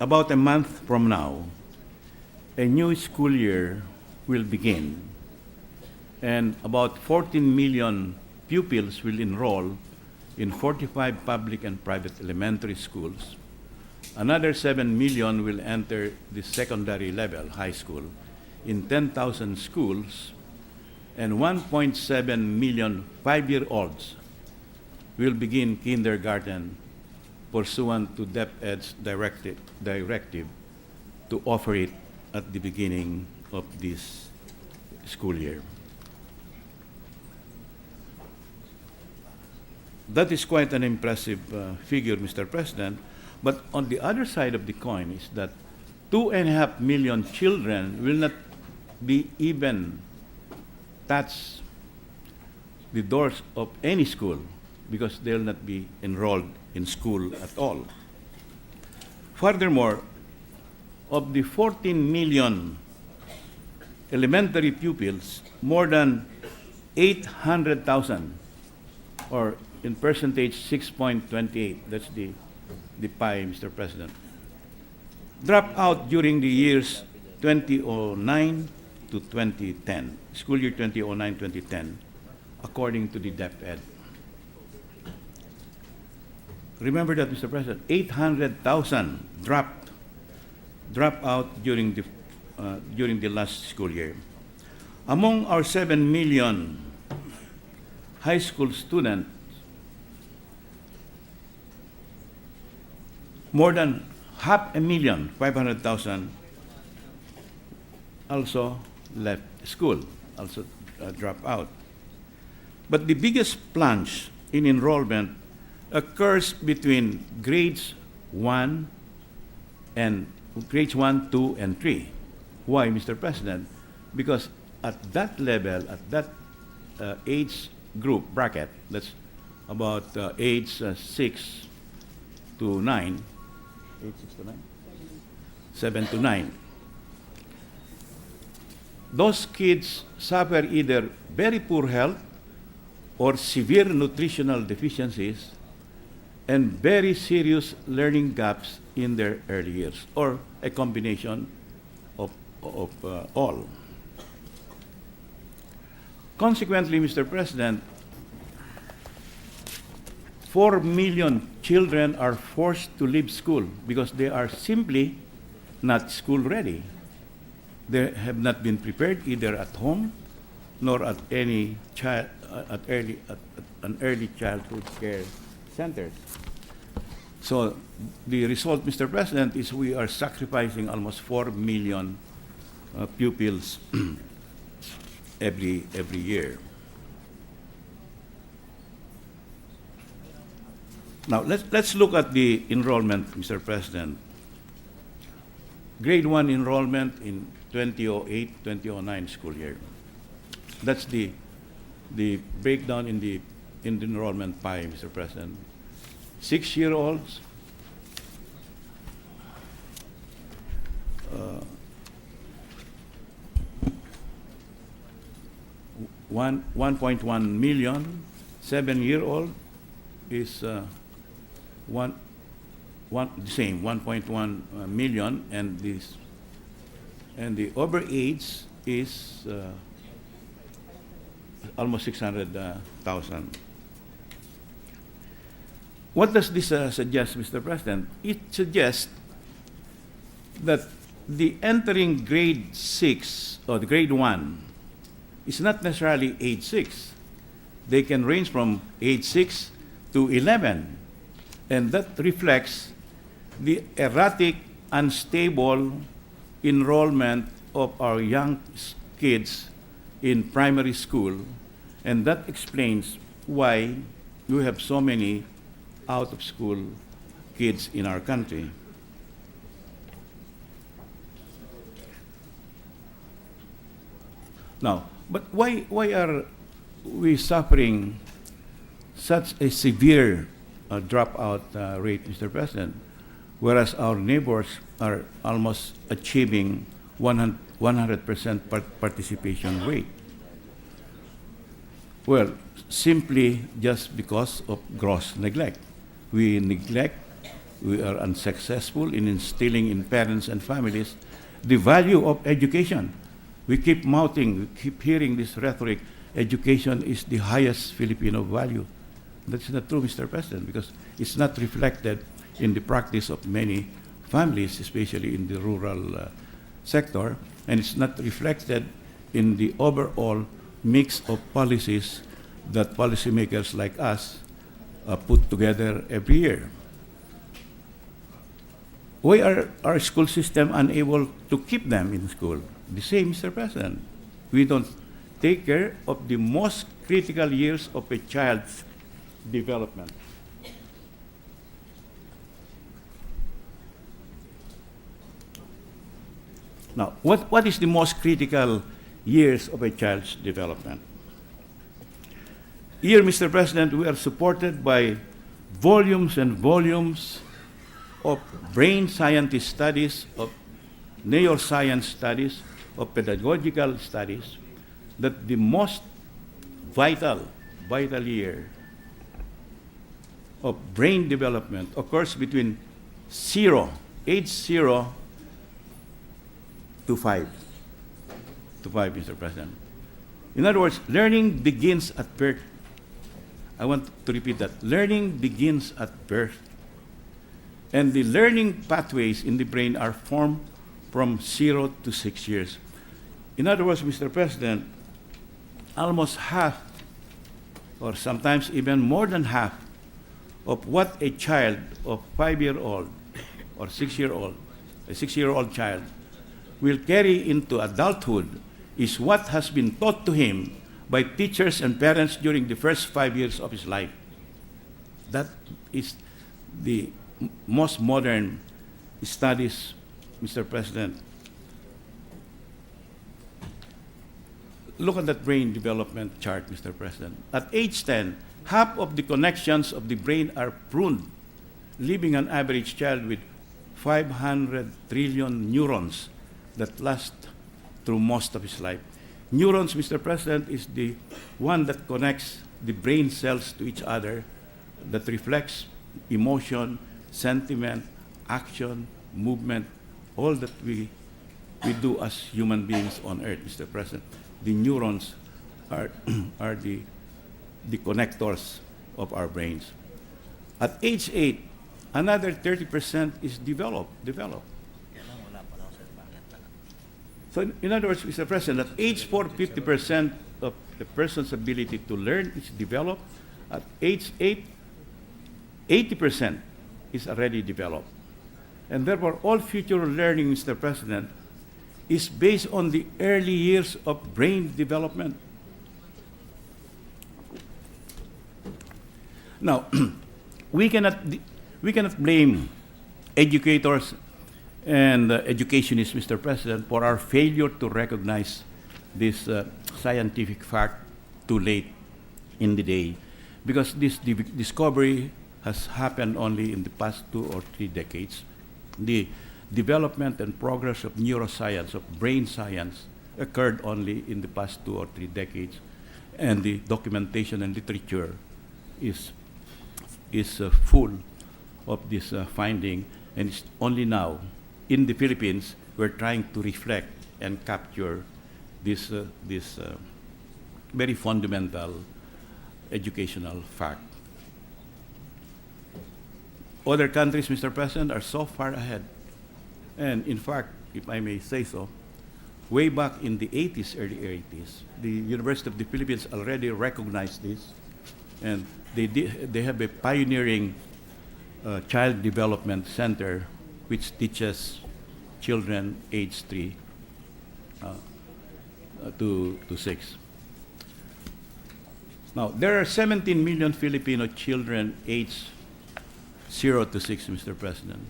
about a month from now, a new school year will begin, and about 14 million pupils will enroll in 45 public and private elementary schools. Another 7 million will enter the secondary level, high school, in 10,000 schools, and 1.7 million 5-year-olds will begin kindergarten pursuant to DepEd's directive to offer it at the beginning of this school year. That is quite an impressive figure, Mr. President. But on the other side of the coin is that 2.5 million children will not be even touch the doors of any school because they will not be enrolled in school at all. Furthermore, of the 14 million elementary pupils, more than 800,000, or in percentage 6.28, that's the pie, Mr. President, dropped out during the years 2009 to 2010, school year 2009-2010, according to the DepEd. Remember that, Mr. President, 800,000 dropped out during the last school year. Among our 7 million high school students, more than 500,000 also left school, also dropped out. But the biggest plunge in enrollment occurs between grades 1, 2, and 3. Why, Mr. President? Because at that level, at that age group bracket, that's about age 6 to 9, 7 to 9. Those kids suffer either very poor health or severe nutritional deficiencies and very serious learning gaps in their early years, or a combination of all. Consequently, Mr. President, 4 million children are forced to leave school because they are simply not school ready. They have not been prepared either at home nor at any at an early childhood care centers. So the result, Mr. President, is we are sacrificing almost 4 million pupils every year. Now, let's look at the enrollment, Mr. President. Grade 1 enrollment in 2008-2009 school year. That's the breakdown in the enrollment pie, Mr. President. 6-year-olds, 1.1 million. 7-year-old is the same, 1.1 million, and the over age is almost 600,000. What does this suggest, Mr. President? It suggests that the entering grade 6 or the grade 1 is not necessarily age 6. They can range from age 6 to 11. And that reflects the erratic, unstable enrollment of our young kids in primary school. And that explains why we have so many out-of-school kids in our country. Now, but why are we suffering such a severe dropout rate, Mr. President, whereas our neighbors are almost achieving 100% participation rate? Well, simply just because of gross neglect. We neglect we are unsuccessful in instilling in parents and families the value of education. We keep mouthing, we keep hearing this rhetoric, education is the highest Filipino value. That's not true, Mr. President, because it's not reflected in the practice of many families, especially in the rural sector, and it's not reflected in the overall mix of policies that policymakers like us put together every year. Why are our school system unable to keep them in school? The same, Mr. President. We don't take care of the most critical years of a child's development. Now, what is the most critical years of a child's development? Here, Mr. President, we are supported by volumes and volumes of brain scientist studies, of neuroscience studies, of pedagogical studies, that the most vital year of brain development occurs between age 0 to 5, Mr. President. In other words, learning begins at birth. I want to repeat that. Learning begins at birth. And the learning pathways in the brain are formed from 0 to 6 years. In other words, Mr. President, almost half, or sometimes even more than half, of what a child of 5-year-old or 6-year-old, a 6-year-old child, will carry into adulthood is what has been taught to him by teachers and parents during the first 5 years of his life. That is the most modern studies, Mr. President. Look at that brain development chart, Mr. President. At age 10, half of the connections of the brain are pruned, leaving an average child with 500 trillion neurons that last through most of his life. Neurons, Mr. President, is the one that connects the brain cells to each other, that reflects emotion, sentiment, action, movement, all that we do as human beings on earth, Mr. President. The neurons are, are the connectors of our brains. At age 8, another 30% is developed. So in other words, Mr. President, at age 4, 50% of the person's ability to learn is developed. At age 8, 80% is already developed. And therefore, all future learning, Mr. President, is based on the early years of brain development. Now, we cannot blame educators and educationists, Mr. President, for our failure to recognize this scientific fact too late in the day, because this discovery has happened only in the past 2 or 3 decades. The development and progress of neuroscience, of brain science, occurred only in the past 2 or 3 decades, and the documentation and literature is full of this finding, and it's only now in the Philippines we're trying to reflect and capture this very fundamental educational fact. Other countries, Mr. President, are so far ahead. And in fact, if I may say so, way back in the 80s, early 80s, the University of the Philippines already recognized this, and they have a pioneering child development center which teaches children age 3 to 6. Now, there are 17 million Filipino children aged 0 to 6, Mr. President.